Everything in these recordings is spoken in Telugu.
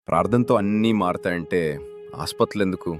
ప్రార్థనతో అన్నీ మారతాయంటే ఆస్పత్రులెందుకు?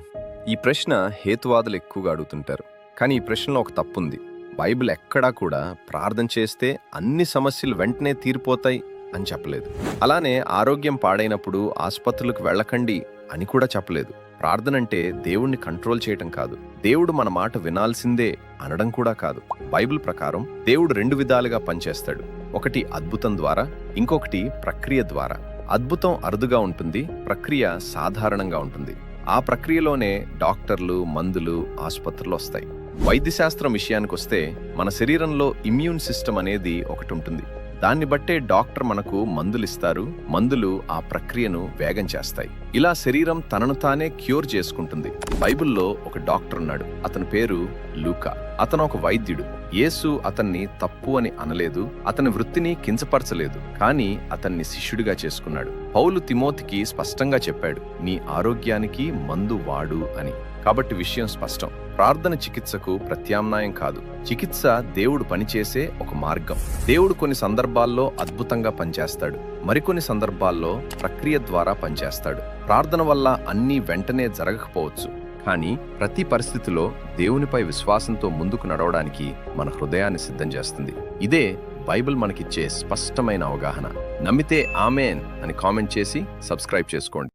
ఈ ప్రశ్న హేతువాదులు ఎక్కువగా అడుగుతుంటారు. కానీ ఈ ప్రశ్నలో ఒక తప్పుంది. బైబిల్ ఎక్కడా కూడా ప్రార్థన చేస్తే అన్ని సమస్యలు వెంటనే తీరిపోతాయి అని చెప్పలేదు. అలానే ఆరోగ్యం పాడైనప్పుడు ఆస్పత్రులకు వెళ్ళకండి అని కూడా చెప్పలేదు. ప్రార్థన అంటే దేవుణ్ణి కంట్రోల్ చేయటం కాదు, దేవుడు మన మాట వినాల్సిందే అనడం కూడా కాదు. బైబిల్ ప్రకారం దేవుడు 2 విధాలుగా పనిచేస్తాడు. ఒకటి అద్భుతం ద్వారా, ఇంకొకటి ప్రక్రియ ద్వారా. అద్భుతం అరుదుగా ఉంటుంది, ప్రక్రియ సాధారణంగా ఉంటుంది. ఆ ప్రక్రియలోనే డాక్టర్లు, మందులు, ఆసుపత్రులు వస్తాయి. వైద్యశాస్త్రం విషయానికొస్తే మన శరీరంలో ఇమ్యూన్ సిస్టమ్ అనేది ఒకటి ఉంటుంది. దాన్ని బట్టే డాక్టర్ మనకు మందులిస్తారు, మందులు ఆ ప్రక్రియను వేగం చేస్తాయి. ఇలా శరీరం తనను తానే క్యూర్ చేసుకుంటుంది. బైబిల్లో ఒక డాక్టర్ ఉన్నాడు, అతని పేరు లూకా. అతను ఒక వైద్యుడు. యేసు అతన్ని తప్పు అని అనలేదు, అతని వృత్తిని కించపరచలేదు, కానీ అతన్ని శిష్యుడిగా చేసుకున్నాడు. పౌలు తిమోతికి స్పష్టంగా చెప్పాడు, నీ ఆరోగ్యానికి మందు వాడు అని. కాబట్టి విషయం స్పష్టం. ప్రార్థన చికిత్సకు ప్రత్యామ్నాయం కాదు, చికిత్స దేవుడు పనిచేసే ఒక మార్గం. దేవుడు కొన్ని సందర్భాల్లో అద్భుతంగా పనిచేస్తాడు, మరికొన్ని సందర్భాల్లో ప్రక్రియ ద్వారా పనిచేస్తాడు. ప్రార్థన వల్ల అన్నీ వెంటనే జరగకపోవచ్చు, కానీ ప్రతి పరిస్థితిలో దేవునిపై విశ్వాసంతో ముందుకు నడవడానికి మన హృదయాన్ని సిద్ధం చేస్తుంది. ఇదే బైబిల్ మనకిచ్చే స్పష్టమైన అవగాహన. నమ్మితే ఆమేన్ అని కామెంట్ చేసి సబ్స్క్రైబ్ చేసుకోండి.